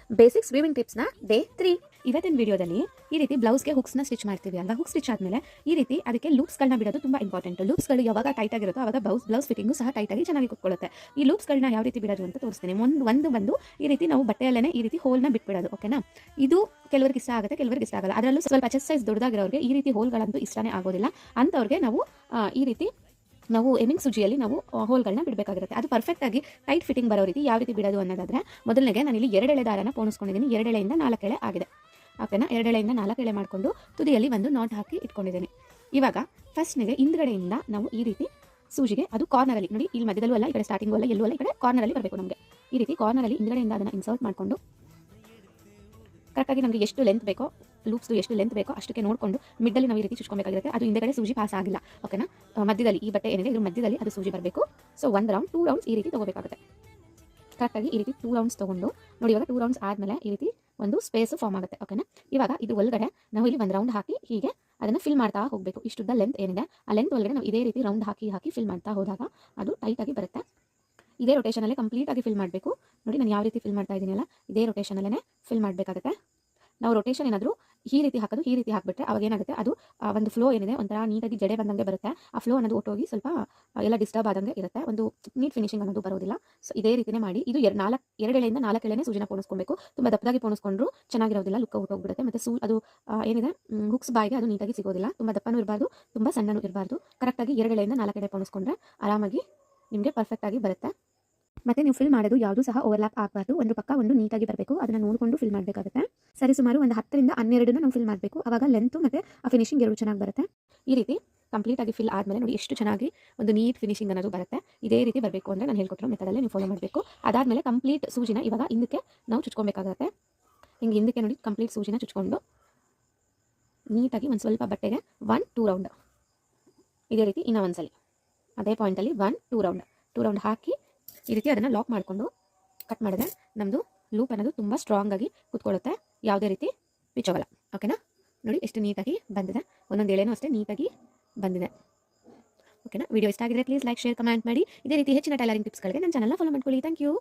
Basics weaving ಟಿಪ್ಸ್ನ day 3. ಇವತ್ತಿನ ವಿಡಿಯೋದಲ್ಲಿ ಈ ರೀತಿ ಬ್ಲೌಸ್ಗೆ ಹುಕ್ಸ್ನ ಸ್ಟಿಚ್ ಮಾಡ್ತೀವಿ ಅಲ್ವಾ. ಹುಕ್ ಸ್ಟಿಚ್ ಆದಮೇಲೆ ಈ ರೀತಿ ಅದಕ್ಕೆ ಲೂಪ್ಸ್ಗಳನ್ನ ಬಿಡೋದು ತುಂಬ ಇಂಪಾರ್ಟೆಂಟ್. ಲೂಪ್ಸ್ಗಳು ಯಾವಾಗ ಟೈಟ್ ಆಗಿರುತ್ತೋ ಆವಾಗ ಬ್ಲೌಸ್ ಫಿಟ್ಟಿಂಗು ಸಹ ಟೈಟಾಗಿ ಚೆನ್ನಾಗಿ ಕುತ್ಕೊಳ್ಳುತ್ತೆ. ಈ ಲೂಪ್ಸ್ಗಳನ್ನ ಯಾವ ರೀತಿ ಬಿಡೋದು ಅಂತ ತೋರಿಸ್ತೀನಿ. ಒಂದು ಬಂದು ಈ ರೀತಿ ನಾವು ಬಟ್ಟೆಯಲ್ಲೇ ಈ ರೀತಿ ಹೋಲ್ನ ಬಿಟ್ಬಿಡೋದು. ಓಕೆನಾ, ಇದು ಕೆಲವರಿಗೆ ಇಷ್ಟ ಆಗುತ್ತೆ, ಕೆಲವರಿಗೆ ಇಷ್ಟ ಆಗಲ್ಲ. ಅದರಲ್ಲೂ ಸ್ವಲ್ಪ ಚೆಸ್ಟ್ ಸೈಜ್ ದೊಡ್ಡದಾಗಿರೋರಿಗೆ ಈ ರೀತಿ ಹೋಲ್ಗಳಂತೂ ಇಷ್ಟನೇ ಆಗೋದಿಲ್ಲ. ಅಂಥವ್ರಿಗೆ ಈ ರೀತಿ ನಾವು ಎಮಿಂಗ್ ಸುಜಿಯಲ್ಲಿ ನಾವು ಹೋಲ್ಗಳನ್ನ ಬಿಡಬೇಕಾಗಿರುತ್ತೆ. ಅದು ಪರ್ಫೆಕ್ಟಾಗಿ ಟೈಟ್ ಫಿಟ್ಟಿಂಗ್ ಬರೋ ರೀತಿ ಯಾವ ರೀತಿ ಬಿಡೋದು ಅನ್ನೋದಾದರೆ, ಮೊದಲಿಗೆ ನಾನಿಲ್ಲಿ 2 ಎಳೆ ದಾರನ ಪೋಣಿಸ್ಕೊಂಡಿದ್ದೀನಿ. 2 ಎಳೆಯಿಂದ 4 ಎಳೆ ಆಗಿದೆ. ಓಕೆನಾ, 2 ಎಳೆಯಿಂದ 4 ಎಳೆ ಮಾಡಿಕೊಂಡು ತುದಿಯಲ್ಲಿ ಒಂದು ನಾಟ್ ಹಾಕಿ ಇಟ್ಕೊಂಡಿದ್ದೀನಿ. ಇವಾಗ ಫಸ್ಟ್ನಿಗೆ ಹಿಂದ್ಗಡೆಯಿಂದ ನಾವು ಈ ರೀತಿ ಸೂಜಿಗೆ, ಅದು ಕಾರ್ನರಲ್ಲಿ ನೋಡಿ, ಇಲ್ಲಿ ಮಧ್ಯದಲ್ಲೂ ಅಲ್ಲ, ಈ ಕಡೆ ಸ್ಟಾರ್ಟಿಂಗು ಅಲ್ಲ, ಎಲ್ಲೂ ಅಲ್ಲ, ಈ ಕಡೆ ಕಾರ್ನರಲ್ಲಿ ಬರಬೇಕು ನಮಗೆ. ಈ ರೀತಿ ಕಾರ್ನರಲ್ಲಿ ಹಿಂದ್ಗಡೆಯಿಂದ ಅದನ್ನು ಇನ್ಸರ್ಟ್ ಮಾಡಿಕೊಂಡು ಕರೆಕ್ಟಾಗಿ ನಮಗೆ ಎಷ್ಟು ಲೆಂತ್ ಬೇಕೋ, ಲೂಪ್ಸ್ದು ಎಷ್ಟು ಲೆಂತ್ ಬೇಕೋ ಅಷ್ಟಕ್ಕೆ ನೋಡಿಕೊಂಡು ಮಿಡ್ಡಲ್ಲಿ ನಾವು ಈ ರೀತಿ ಚುಚ್ಕೊಬೇಕಾಗಿರುತ್ತೆ. ಅದು ಹಿಂದೆಗಡೆ ಸೂಜಿ ಪಾಸ್ ಆಗಿಲ್ಲ. ಓಕೆನಾ, ಮಧ್ಯದಲ್ಲಿ ಈ ಬಟ್ಟೆ ಏನಿದೆ ಇದ್ರ ಮಧ್ಯದಲ್ಲಿ ಅದು ಸೂಜಿ ಬರಬೇಕು. ಸೊ 1 ರೌಂಡ್ 2 ರೌಂಡ್ಸ್ ಈ ರೀತಿ ತೊಗೋಬೇಕಾಗುತ್ತೆ. ಕರೆಕ್ಟಾಗಿ ಈ ರೀತಿ 2 ರೌಂಡ್ಸ್ ತೊಗೊಂಡು ನೋಡಿ, ಇವಾಗ 2 ರೌಂಡ್ಸ್ ಆದಮೇಲೆ ಈ ರೀತಿ ಒಂದು ಸ್ಪೇಸ್ ಫಾರ್ಮ್ ಆಗುತ್ತೆ. ಓಕೆನಾ, ಇವಾಗ ಇದು ಒಳಗಡೆ ನಾವು ಇಲ್ಲಿ 1 ರೌಂಡ್ ಹಾಕಿ ಹೀಗೆ ಅದನ್ನು ಫಿಲ್ ಮಾಡ್ತಾ ಹೋಗಬೇಕು. ಇಷ್ಟುದ್ದ ಲೆಂತ್ ಏನಿದೆ ಆ ಲೆಂತ್ ಒಳಗಡೆ ನಾವು ಇದೇ ರೀತಿ ರೌಂಡ್ ಹಾಕಿ ಫಿಲ್ ಮಾಡ್ತಾ ಹೋದಾಗ ಅದು ಟೈಟಾಗಿ ಬರುತ್ತೆ. ಇದೇ ರೊಟೇಷನಲ್ಲೇ ಕಂಪ್ಲೀಟಾಗಿ ಫಿಲ್ ಮಾಡಬೇಕು. ನೋಡಿ ನಾನು ಯಾವ ರೀತಿ ಫಿಲ್ ಮಾಡ್ತಾ ಇದ್ದೀನಲ್ಲ, ಇದೇ ರೊಟೇಷನಲ್ಲೇ ಫಿಲ್ ಮಾಡಬೇಕಾಗುತ್ತೆ. ನಾವು ರೊಟೇಷನ್ ಏನಾದರೂ ಈ ರೀತಿ ಹಾಕೋದು, ಈ ರೀತಿ ಹಾಕಿಬಿಟ್ರೆ ಅವಾಗ ಏನಾಗುತ್ತೆ, ಅದು ಒಂದು ಫ್ಲೋ ಏನಿದೆ ಒಂಥರ ನೀಟಾಗಿ ಜಡೆ ಬಂದಂಗೆ ಬರುತ್ತೆ. ಆ ಫ್ಲೋ ಅನ್ನೋದು ಒಟ್ಟೋಗಿ ಸ್ವಲ್ಪ ಎಲ್ಲ ಡಿಸ್ಟರ್ಬ್ ಆದಂಗೆ ಇರುತ್ತೆ, ಒಂದು ನೀಟ್ ಫಿನಿಶಿಂಗ್ ಅನ್ನೋದು ಬರೋದಿಲ್ಲ. ಸೊ ಇದೇ ರೀತಿನೇ ಮಾಡಿ. ಇದು 2 ಎಳೆಯಿಂದ 4 ಎಳೆನೇ ಸೂಜಿನ ಪೋಣಿಸ್ಕೊಬೇಕು. ತುಂಬ ದಪ್ಪದಾಗಿ ಪೋಣಿಸ್ಕೊಂಡ್ರು ಚೆನ್ನಾಗಿರೋದಿಲ್ಲ, ಲುಕ್ ಔಟ್ ಹೋಗ್ಬಿಡುತ್ತೆ. ಮತ್ತು ಅದು ಏನಿದೆ ಹುಕ್ಸ್ ಬಾಯ್ಗೆ ಅದು ನೀಟಾಗಿ ಸಿಗೋದಿಲ್ಲ. ತುಂಬ ದಪ್ಪನೂ ಇರಬಾರ್ದು, ತುಂಬ ಸಣ್ಣನೂ ಇರಬಾರ್ದು. ಕರೆಕ್ಟಾಗಿ 2 ಎಳೆಯಿಂದ 4 ಎಳೆ ಪೋಣಿಸ್ಕೊಂಡ್ರೆ ಆರಾಮಾಗಿ ನಿಮಗೆ ಪರ್ಫೆಕ್ಟಾಗಿ ಬರುತ್ತೆ. ಮತ್ತು ನೀವು ಫಿಲ್ ಮಾಡೋದು ಯಾವುದೂ ಸಹ ಓವರ್ಲ್ಯಾಪ್ ಆಗಬಾರ್ದು. ಒಂದು ಪಕ್ಕ ಒಂದು ನೀಟಾಗಿ ಬರಬೇಕು. ಅದನ್ನು ನೋಡಿಕೊಂಡು ಫಿಲ್ ಮಾಡಬೇಕಾಗುತ್ತೆ. ಸರಿ ಸುಮಾರು ಒಂದು 10 ರಿಂದ 12 ನಾವು ಫಿಲ್ ಮಾಡಬೇಕು. ಆವಾಗ ಲೆಂತು ಮತ್ತು ಆ ಫಿನಿಶಿಂಗ್ ಎರಡು ಚೆನ್ನಾಗಿ ಬರುತ್ತೆ. ಈ ರೀತಿ ಕಂಪ್ಲೀಟಾಗಿ ಫಿಲ್ ಆದಮೇಲೆ ನೋಡಿ ಎಷ್ಟು ಚೆನ್ನಾಗಿ ಒಂದು ನೀಟ್ ಫಿನಿಶಿಂಗ್ ಅನ್ನೋದು ಬರುತ್ತೆ. ಇದೇ ರೀತಿ ಬರಬೇಕು ಅಂದರೆ ನಾನು ಹೇಳ್ಕೊಟ್ಟಿರೋ ಮೆಥಡಲ್ಲೇ ನೀವು ಫಾಲೋ ಮಾಡಬೇಕು. ಅದಾದಮೇಲೆ ಕಂಪ್ಲೀಟ್ ಸೂಜಿನ ಇವಾಗ ಹಿಂದಕ್ಕೆ ನಾವು ಚುಚ್ಕೊಬೇಕಾಗುತ್ತೆ. ಹಿಂಗೆ ಹಿಂದಕ್ಕೆ ನೋಡಿ ಕಂಪ್ಲೀಟ್ ಸೂಜಿನ ಚುಚ್ಕೊಂಡು ನೀಟಾಗಿ ಒಂದು ಸ್ವಲ್ಪ ಬಟ್ಟೆಗೆ 1-2 ರೌಂಡ್ ಇದೇ ರೀತಿ ಇನ್ನೂ ಒಂದ್ಸಲಿ ಅದೇ ಪಾಯಿಂಟಲ್ಲಿ 1-2 ರೌಂಡ್ ಹಾಕಿ ಈ ರೀತಿ ಅದನ್ನು ಲಾಕ್ ಮಾಡಿಕೊಂಡು ಕಟ್ ಮಾಡಿದ್ರೆ ನಮ್ಮದು ಲೂಪ್ ಅನ್ನೋದು ತುಂಬ ಸ್ಟ್ರಾಂಗ್ ಆಗಿ ಕೂತ್ಕೊಳ್ಳುತ್ತೆ, ಯಾವುದೇ ರೀತಿ ಬಿಚ್ಚೋಗಲ್ಲ. ಓಕೆನಾ, ನೋಡಿ ಎಷ್ಟು ನೀಟಾಗಿ ಬಂದಿದೆ. ಒಂದೊಂದು ಎಳೆನೂ ಅಷ್ಟೇ ನೀಟಾಗಿ ಬಂದಿದೆ. ಓಕೆನಾ, ವಿಡಿಯೋ ಇಷ್ಟ ಆಗಿದ್ರೆ ಪ್ಲೀಸ್ ಲೈಕ್, ಶೇರ್, ಕಮೆಂಟ್ ಮಾಡಿ. ಇದೇ ರೀತಿ ಹೆಚ್ಚಿನ ಟೈಲರಿಂಗ್ ಟಿಪ್ಸ್ಗಳಿಗೆ ನನ್ನ ಚಾನಲ್ನ ಫಾಲೋ ಮಾಡ್ಕೊಳ್ಳಿ. Thank you.